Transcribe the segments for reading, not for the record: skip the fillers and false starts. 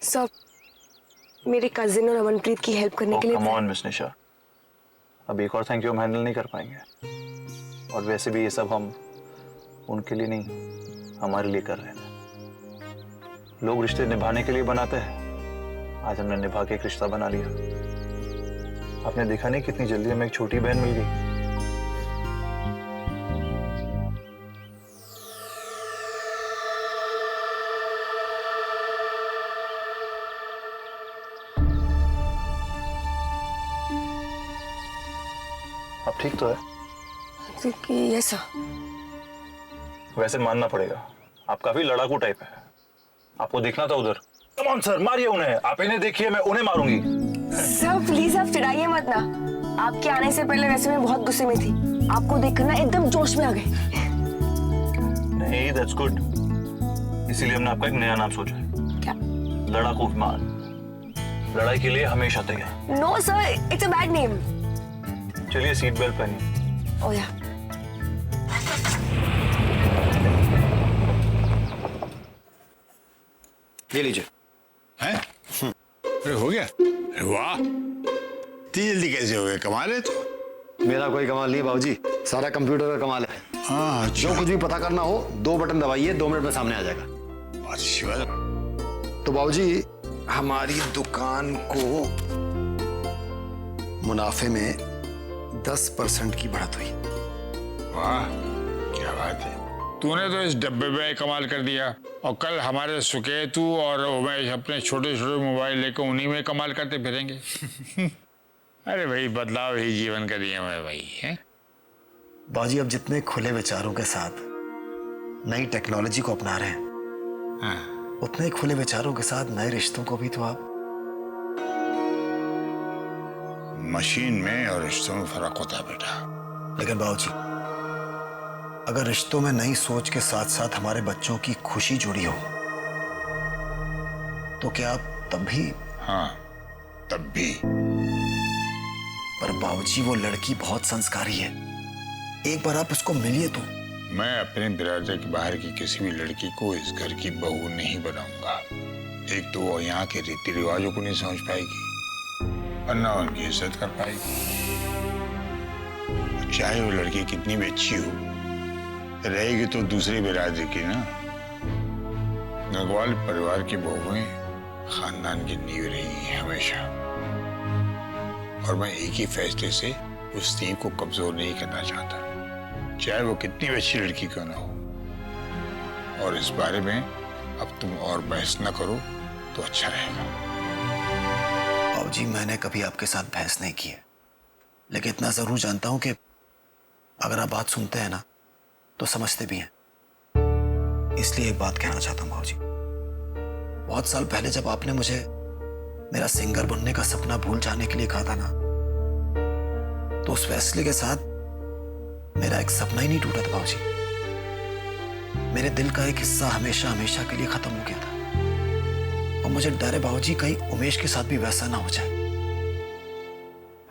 Sir, मेरे cousin और अमनप्रीत की हेल्प करने के लिए। कम ऑन मिस निशा, अब एक और थैंक यू हम हैंडल नहीं कर पाएंगे। और वैसे भी ये सब हम उनके लिए नहीं, हमारे लिए कर रहे थे। लोग रिश्ते निभाने के लिए बनाते हैं, आज हमने निभा के एक रिश्ता बना लिया। आपने देखा नहीं कितनी जल्दी हमें एक छोटी बहन मिल गई। अब ठीक तो है? Yes sir. वैसे मानना पड़ेगा, आप काफी लड़ाकू टाइप है। आपको देखना था उधर। कम ऑन सर, मारिए उन्हें। आप इन्हें देखिए, मैं उन्हें मारूंगी। सर प्लीज आप चिढ़ाइए मत ना। आपके आने से पहले वैसे मैं बहुत गुस्से में थी, आपको देखकर ना एकदम जोश में आ गई। नहीं, दैट्स गुड। इसीलिए हमने आपका एक नया नाम सोचा है। क्या? लड़ाकू विमान। लड़ाई के लिए हमेशा तैयार। No sir, it's a bad name. चलिए सीट बेल्ट पहनिए। ओह या। ये लीजिए। हैं? अरे हो गया? अरे वाह, इतनी जल्दी कैसे हो गया? कमाल है तो। मेरा कोई कमाल नहीं बाबूजी, सारा कंप्यूटर का कमाल है। हाँ, जो कुछ भी पता करना हो 2 बटन दबाइए, 2 मिनट में सामने आ जाएगा। अच्छी बात। तो बाबूजी, हमारी दुकान को मुनाफे में 10% की बढ़त हुई। वाह, क्या बात है। तूने तो इस डब्बे में कमाल कर दिया, और कल हमारे सुकेतु और उमेश अपने छोटे छोटे मोबाइल लेकर उन्हीं में कमाल करते फिरेंगे। अरे भाई, बदलाव ही जीवन का नियम है भाई, है? बाबूजी, अब जितने खुले विचारों के साथ नई टेक्नोलॉजी को अपना रहे हैं, हाँ। उतने ही खुले विचारों के साथ नए रिश्तों को भी तो आप। मशीन में और रिश्तों में फर्क होता है बेटा। लेकिन बाबूजी, अगर रिश्तों में नई सोच के साथ साथ हमारे बच्चों की खुशी जुड़ी हो, तो क्या आप तब भी? हाँ, तब भी। पर बाबूजी, वो लड़की बहुत संस्कारी है, एक बार आप उसको मिलिए तो। मैं अपने बिरादर के बाहर की किसी भी लड़की को इस घर की बहू नहीं बनाऊंगा। एक तो वो यहाँ के रीति रिवाजों को नहीं समझ पाएगी, और ना उनकी इज्जत कर पाएगी। चाहे वो लड़की कितनी भी अच्छी हो, रहेगी तो दूसरी बिरादरी की ना। गंगवाल परिवार की बहुएं खानदान की नींव रही है हमेशा, और मैं एक ही फैसले से उस नींव को कमजोर नहीं करना चाहता, चाहे वो कितनी भी अच्छी लड़की क्यों ना हो। और इस बारे में अब तुम और बहस न करो तो अच्छा रहेगा। बाबूजी, मैंने कभी आपके साथ बहस नहीं की है, लेकिन इतना जरूर जानता हूं कि अगर आप बात सुनते हैं ना, तो समझते भी हैं। इसलिए एक बात कहना चाहता हूं बाबूजी। बहुत साल पहले जब आपने मुझे मेरा सिंगर बनने का सपना भूल जाने के लिए कहा था ना, तो उस फैसले के साथ मेरा एक सपना ही नहीं टूटा था बाबूजी। मेरे दिल का एक हिस्सा हमेशा हमेशा के लिए खत्म हो गया था, और मुझे डर है बाबूजी, कहीं उमेश के साथ भी वैसा ना हो जाए।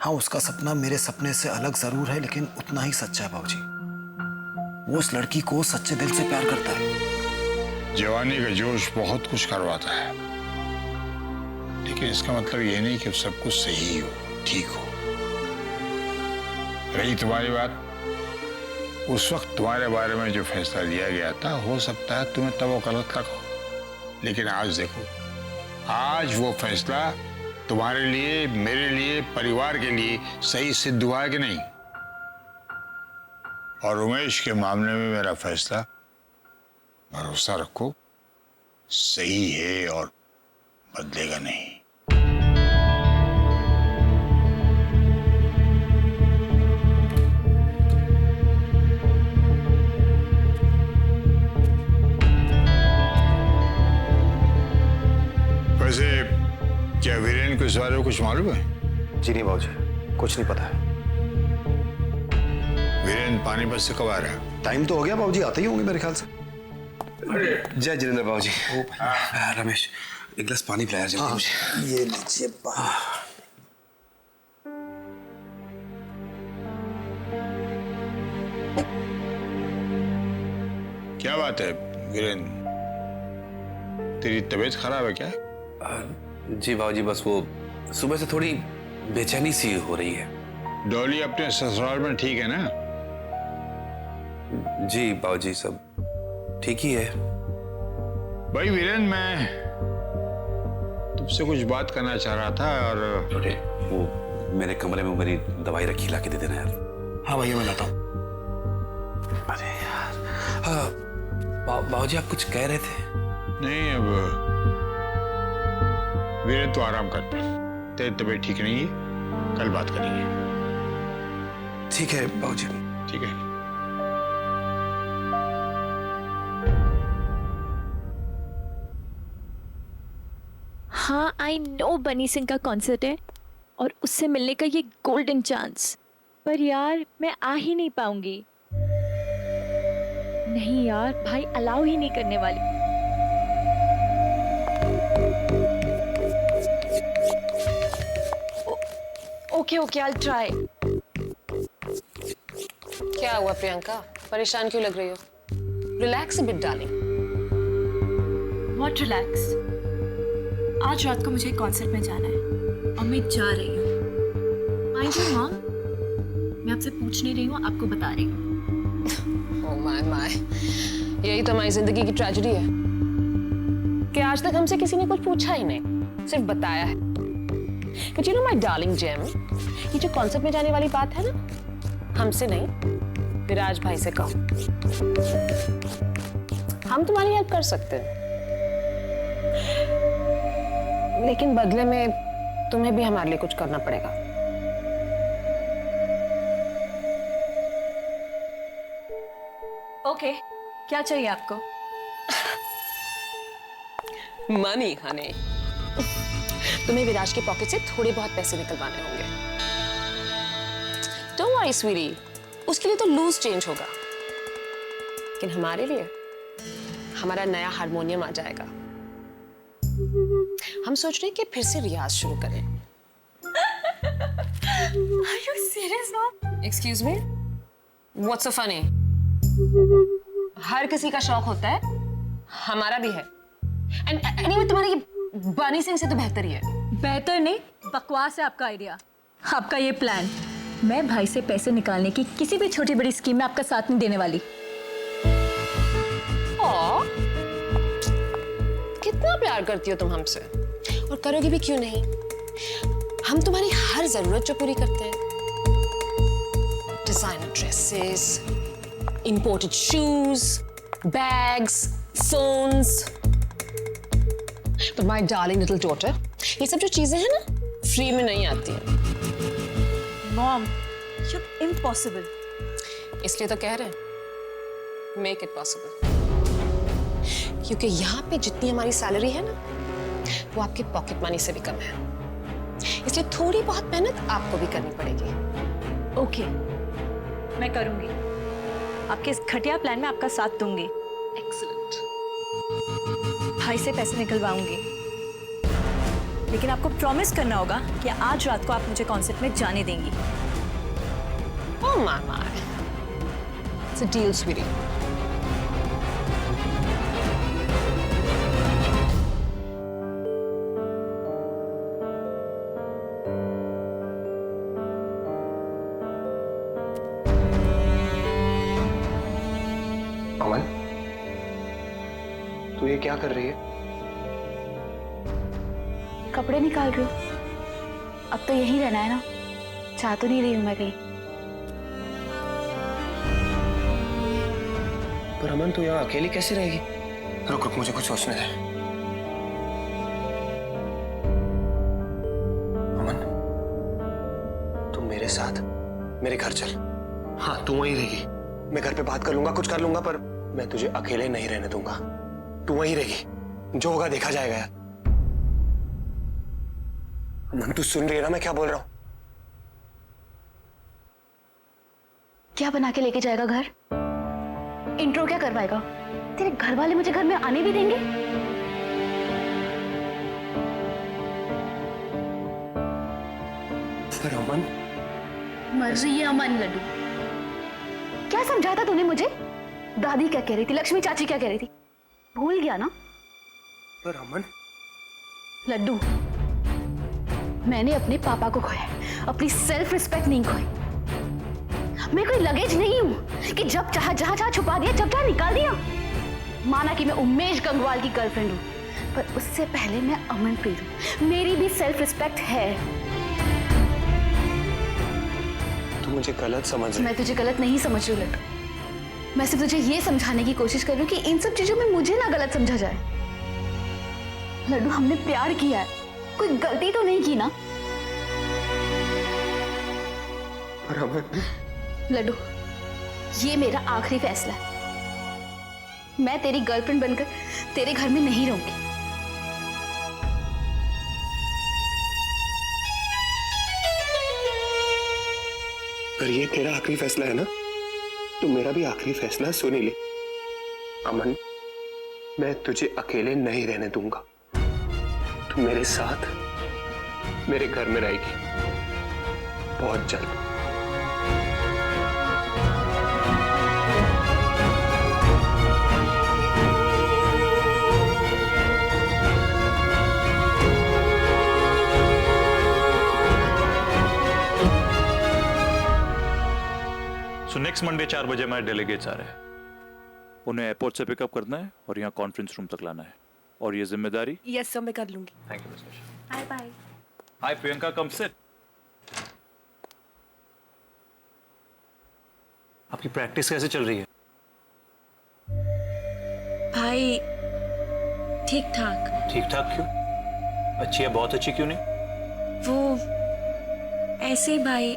हाँ, उसका सपना मेरे सपने से अलग जरूर है, लेकिन उतना ही सच्चा है बाबूजी। वो उस लड़की को सच्चे दिल से प्यार करता है। जवानी का जोश बहुत कुछ करवाता है, लेकिन इसका मतलब ये नहीं कि सब कुछ सही हो, ठीक हो। रही तुम्हारी बात, उस वक्त तुम्हारे बारे में जो फैसला लिया गया था, हो सकता है तुम्हें तब वो गलत लगा, लेकिन आज देखो, आज वो फैसला तुम्हारे लिए, मेरे लिए, परिवार के लिए सही सिद्ध हुआ है कि नहीं? और उमेश के मामले में मेरा फैसला, भरोसा रखो, सही है और बदलेगा नहीं। वैसे क्या वीरेन को इस बारे में कुछ मालूम है? जी नहीं बाबूजी, कुछ नहीं पता है। वीरेन पानीपत से कब आ रहा है? टाइम तो हो गया बाबूजी, आते ही होंगे मेरे ख्याल से। जय जितेंद्र बाबूजी। रमेश, एक गिलास पानी पिलाया जल्दी मुझे। ये लीजिए पानी। क्या बात है वीरेन, तेरी तबीयत खराब है क्या? जी बाबूजी, बस वो सुबह से थोड़ी बेचैनी सी हो रही है। डॉली अपने ससुराल में ठीक है ना? जी बाबूजी, सब ठीक ही है। भाई वीरेन, मैं तुमसे कुछ बात करना चाह रहा था। और छोटे, वो मेरे कमरे में मेरी दवाई रखी, ला के दे देना यार। हाँ भैया, मैं लाता हूँ। अरे यार, हाँ बाबूजी, आप कुछ कह रहे थे? नहीं, अब वीरेन तो आराम कर, तेरी तबीयत ठीक नहीं है, कल बात करेंगे। ठीक है बाबूजी। ठीक है। हाँ, आई नो बनी सिंह का कॉन्सर्ट है और उससे मिलने का ये गोल्डन चांस, पर यार मैं आ ही नहीं पाऊंगी। नहीं यार, भाई अलाउ ही नहीं करने वाले। Okay okay, I try. क्या हुआ प्रियंका, परेशान क्यों लग रही हो? Relax a bit darling. What relax? आज रात को मुझे कॉन्सर्ट में जाना है और मैं जा रही हूँ। माइंड यू मॉम, मैं आपसे पूछ नहीं रही हूँ, आपको बता रही हूँ। ओह माय माय, यही तो हमारी जिंदगी की ट्रेजेडी है कि आज तक हमसे किसी ने कुछ पूछा ही नहीं, सिर्फ बताया है। But you know my darling gem, ये जो कॉन्सर्ट में जाने वाली बात है ना, हमसे नहीं, विराज भाई से कहो। हम तुम्हारी हेल्प कर सकते हैं, लेकिन बदले में तुम्हें भी हमारे लिए कुछ करना पड़ेगा। ओके, क्या चाहिए आपको? मनी हनी, तुम्हें विराज के पॉकेट से थोड़े बहुत पैसे निकलवाने होंगे। डोंट वरी स्वीटी, उसके लिए तो लूज चेंज होगा, लेकिन हमारे लिए हमारा नया हारमोनियम आ जाएगा। हम सोच रहे हैं कि फिर से रियाज शुरू करें। Are you serious, mom? Excuse me, what's so funny? हर किसी का शौक होता है, हमारा भी है। एंड एनीवे, तुम्हारी बनी सिंह से तो बेहतर ही है। बेहतर नहीं, बकवास है आपका आइडिया। आपका ये प्लान, मैं भाई से पैसे निकालने की किसी भी छोटी बड़ी स्कीम में आपका साथ नहीं देने वाली। कितना प्यार करती हो तुम हमसे, और करोगी भी क्यों नहीं? हम तुम्हारी हर जरूरत जो पूरी करते हैं, designer dresses, imported shoes, bags, phones. पर माय डार्लिंग लिटिल डॉटर, ये सब जो चीजें हैं ना, फ्री में नहीं आती हैं। Mom, you impossible. इसलिए तो कह रहे हैं, मेक इट पॉसिबल। क्योंकि यहाँ पे जितनी हमारी सैलरी है ना, वो आपके पॉकेट मनी से भी कम है। इसलिए थोड़ी बहुत मेहनत आपको भी करनी पड़ेगी। ओके, मैं करूंगी। आपके इस घटिया प्लान में आपका साथ दूंगी। एक्सीलेंट। भाई से पैसे निकलवाऊंगी, लेकिन आपको प्रॉमिस करना होगा कि आज रात को आप मुझे कॉन्सर्ट में जाने देंगी। Oh my my. It's a deal, sweetie. अमन, तू ये क्या कर रही है? कपड़े निकाल रही हूँ। अब तो यहीं रहना है ना, चाह तो नहीं रही हूँ मैं कहीं। पर अमन, तू यहाँ अकेली कैसे रहेगी? रुक रुक, मुझे कुछ सोचने दे। अमन, तुम मेरे साथ मेरे घर चल। हाँ, तू वहीं रहेगी। मैं घर पे बात कर लूंगा, कुछ कर लूंगा, पर मैं तुझे अकेले नहीं रहने दूंगा। तू वहीं रहेगी, जो होगा देखा जाएगा यार। अमन, तू सुन रही है ना मैं क्या बोल रहा हूँ? क्या बना के लेके जाएगा घर? इंट्रो क्या करवाएगा? तेरे घर वाले मुझे घर में आने भी देंगे? पर अमन, मर्जी है अमन लड्डू। क्या समझाता तूने मुझे? दादी क्या कह रही थी, लक्ष्मी चाची क्या कह रही थी, भूल गया ना? पर अमन, लड्डू, मैंने अपने पापा को खोया, अपनी सेल्फ रिस्पेक्ट नहीं खोई। मैं कोई लगेज नहीं हूं कि जब चाहा जहां जहां छुपा दिया, जब चाहा निकाल दिया। माना कि मैं उमेश गंगवाल की गर्लफ्रेंड हूं, पर उससे पहले मैं अमनप्रीत हूं। मेरी भी सेल्फ रिस्पेक्ट है। तू मुझे गलत समझ रही है। मैं तुझे गलत नहीं समझ रही हूं लड्डू। मैं सिर्फ तुझे ये समझाने की कोशिश कर रही हूँ कि इन सब चीजों में मुझे ना गलत समझा जाए। लड्डू, हमने प्यार किया है, कोई गलती तो नहीं की ना? पर अमन, लड्डू, ये मेरा आखिरी फैसला है। मैं तेरी गर्लफ्रेंड बनकर तेरे घर में नहीं रहूंगी। अगर ये तेरा आखिरी फैसला है ना, तो मेरा भी आखिरी फैसला सुन ही ले। अमन, मैं तुझे अकेले नहीं रहने दूंगा। तू मेरे साथ मेरे घर में रहेगी, बहुत जल्द। सो नेक्स्ट मंडे 4 बजे हमारे डेलीगेट्स आ रहे हैं। उन्हें एयरपोर्ट से पिकअप करना है और यहाँ कॉन्फ्रेंस रूम तक लाना है, और ये जिम्मेदारी। यस सर, मैं कर लूंगी। Thank you miss Nisha. Bye bye. Hi Priyanka, come sit. आपकी प्रैक्टिस कैसे चल रही है? भाई ठीक ठाक। ठीक ठाक क्यों? अच्छी है, बहुत अच्छी क्यों नहीं? वो ऐसे ही भाई,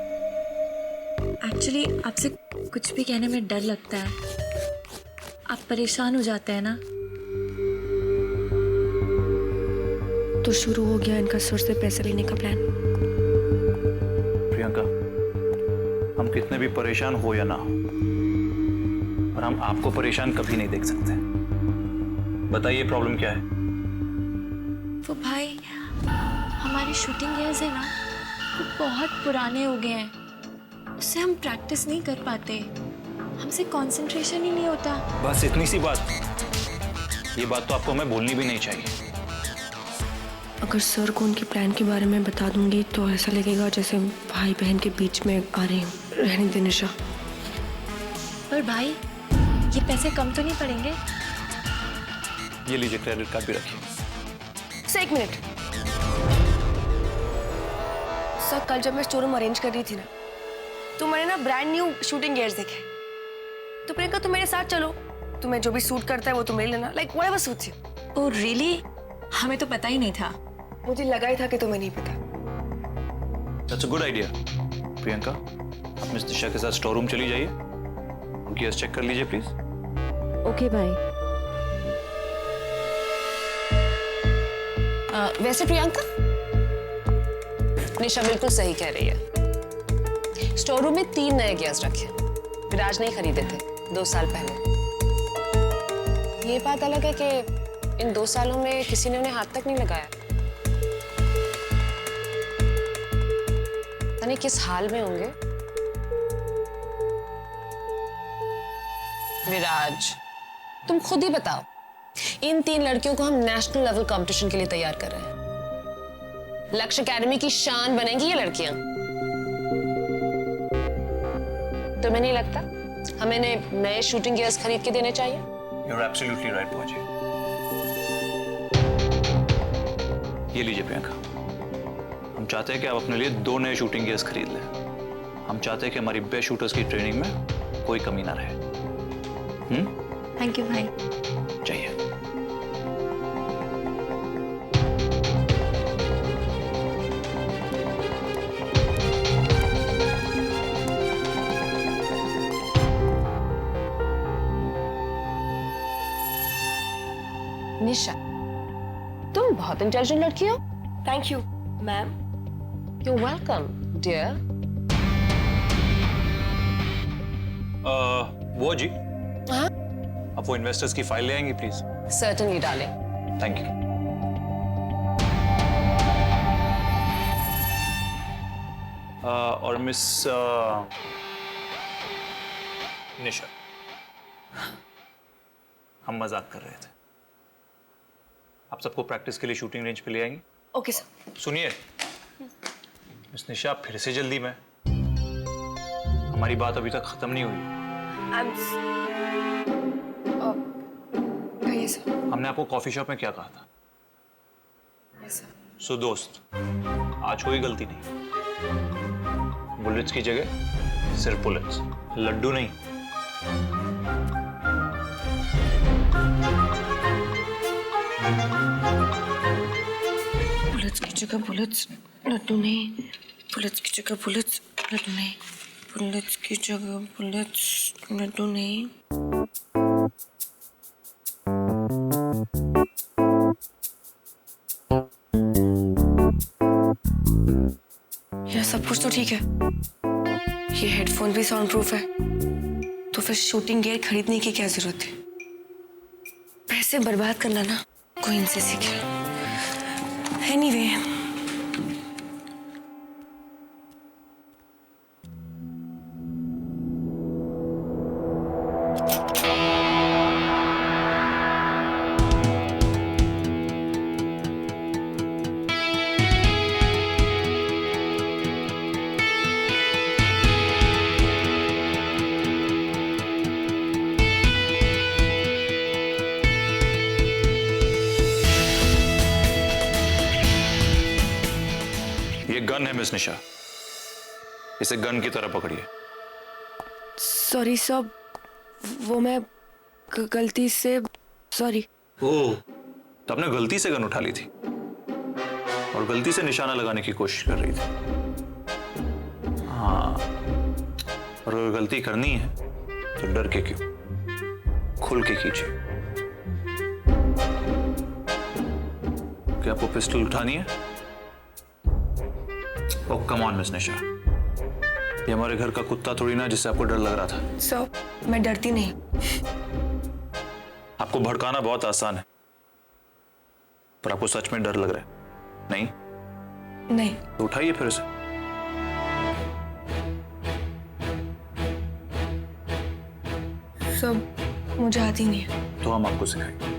एक्चुअली आपसे कुछ भी कहने में डर लगता है। आप परेशान हो जाते हैं ना। तो शुरू हो गया इनका सुर से पैसे लेने का प्लान। प्रियंका, हम कितने भी परेशान हो या ना हो, और हम आपको परेशान कभी नहीं देख सकते। बताइए प्रॉब्लम क्या है? वो भाई, हमारे शूटिंग गियर्स है ना, वो बहुत पुराने हो गए हैं। उससे हम प्रैक्टिस नहीं कर पाते, हमसे कंसंट्रेशन ही नहीं होता। बस इतनी सी बात। ये बात तो आपको हमें बोलनी भी नहीं चाहिए। अगर सर को उनके प्लान के बारे में बता दूंगी तो ऐसा लगेगा जैसे भाई बहन के बीच में आ रही हूँ। रहने दे निशा। पर भाई, ये पैसे कम तो नहीं पड़ेंगे? ये लीजिए, क्रेडिट कार्ड भी रखिए। सर एक मिनट। सर कल जब मैं स्टोरूम अरेंज कर रही थी ना, तो मैंने ना ब्रांड न्यू शूटिंग गियर्स देखे। तो प्रियंका, तुम मेरे साथ चलो, तुम्हें जो भी सूट करता है वो तुम ले लेना, like whatever suits you. Oh really? हमें तो पता ही नहीं था। मुझे लगा ही था कि तुम्हें नहीं पता। That's a good idea. Priyanka, आप मिस निशा के साथ स्टोर रूम चली जाइए, गियर्स चेक कर लीजिए प्लीज। ओके भाई। वैसे प्रियंका, निशा बिल्कुल सही कह रही है। स्टोर रूम में 3 नए गियर्स रखे, विराज नहीं खरीदे थे 2 साल पहले। ये बात अलग है कि इन 2 सालों में किसी ने उन्हें हाथ तक नहीं लगाया। पता नहीं किस हाल में होंगे। विराज, तुम खुद ही बताओ, इन 3 लड़कियों को हम नेशनल लेवल कंपटीशन के लिए तैयार कर रहे हैं। लक्ष्य एकेडमी की शान बनेंगी ये लड़कियां। तुम्हें नहीं लगता हमें नए शूटिंग गियर्स खरीद के देने चाहिए? You're absolutely right, पहुंचे। ये लीजिए प्रियंका, हम चाहते हैं कि आप अपने लिए 2 नए शूटिंग गियर्स खरीद लें। हम चाहते हैं कि हमारी बेस्ट शूटर्स की ट्रेनिंग में कोई कमी ना रहे। थैंक यू भाई। चाहिए। निशा, तुम बहुत इंटेलिजेंट लड़की हो। Thank you ma'am. You welcome dear. वो जी, हाँ? आप वो इन्वेस्टर्स की फाइल ले आएंगी please? Certainly darling. Thank you. और मिस निशा, हम मजाक कर रहे थे। आप सबको प्रैक्टिस के लिए शूटिंग रेंज पे ले आएंगे? Okay sir. सुनिए मिस निशा, फिर से जल्दी में, हमारी बात अभी तक खत्म नहीं हुई। कहिए सर। हमने आपको कॉफी शॉप में क्या कहा था? Yes sir. सो दोस्त, आज कोई गलती नहीं। बुलेट्स की जगह सिर्फ बुलेट्स, लड्डू नहीं। बुलेट्स की जगह बुलेट्स, लड्डू नहीं। बुलेट्स की जगह बुलेट्स, लड्डू नहीं। बुलेट्स की जगह बुलेट्स, लड्डू नहीं। यह सब कुछ तो ठीक है, ये हेडफोन भी साउंड प्रूफ है, तो फिर शूटिंग गियर खरीदने की क्या जरूरत है? पैसे बर्बाद करना ना कोई इनसे सीखे। एनीवे, गन है मिस निशा, इसे गन की तरह पकड़िए। सॉरी सर, वो मैं गलती से, सॉरी। ओह, तो आपने गलती से गन उठा ली थी और गलती से निशाना लगाने की कोशिश कर रही थी। हाँ, और अगर गलती करनी है तो डर के क्यों, खुल के कीजिए। क्या आपको पिस्टल उठानी है? ओह कम ऑन मिस निशा, ये हमारे घर का कुत्ता थोड़ी ना जिससे आपको डर लग रहा था। सर, मैं डरती नहीं। आपको भड़काना बहुत आसान है, पर आपको सच में डर लग रहा है? नहीं? नहीं। तो उठाइए फिर से। सब मुझे आती नहीं है। तो हम आपको सिखाएंगे।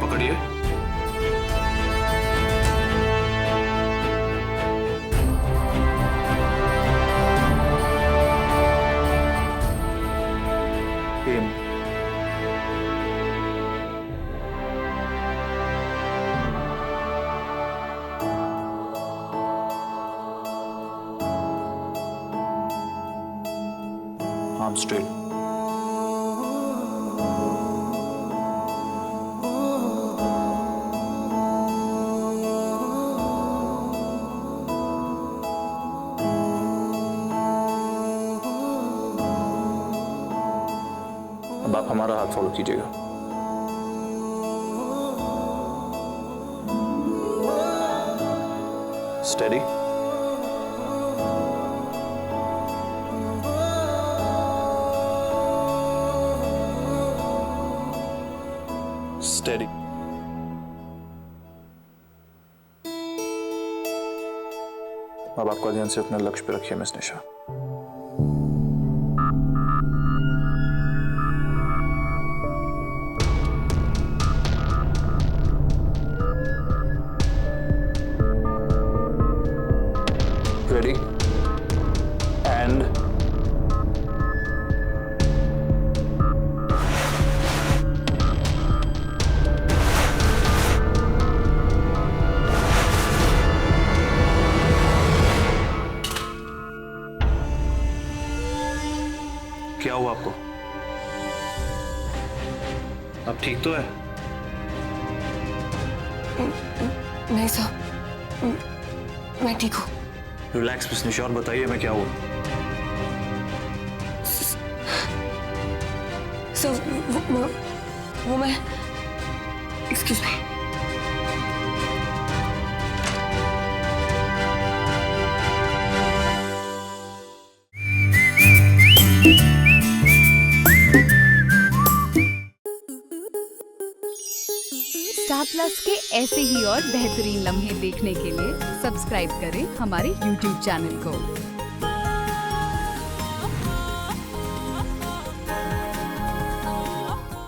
पकड़िए। Aim. Arm straight. अब आप हमारा हाथ फॉलो कीजिएगा। स्टेडी। स्टेडी। अब आपका ध्यान से अपने लक्ष्य पे रखिए मिस निशा। Ready? And क्या हुआ आपको? अब ठीक तो है? नहीं सर, मैं ठीक हूँ। रिलैक्स मिस निशा और बताइए मैं क्या हुआ? सर, वो मैं, एक्सक्यूज मी। स्टार प्लस के ऐसे ही और बेहतरीन लम्हे देखने के लिए सब्सक्राइब करें हमारे YouTube चैनल को।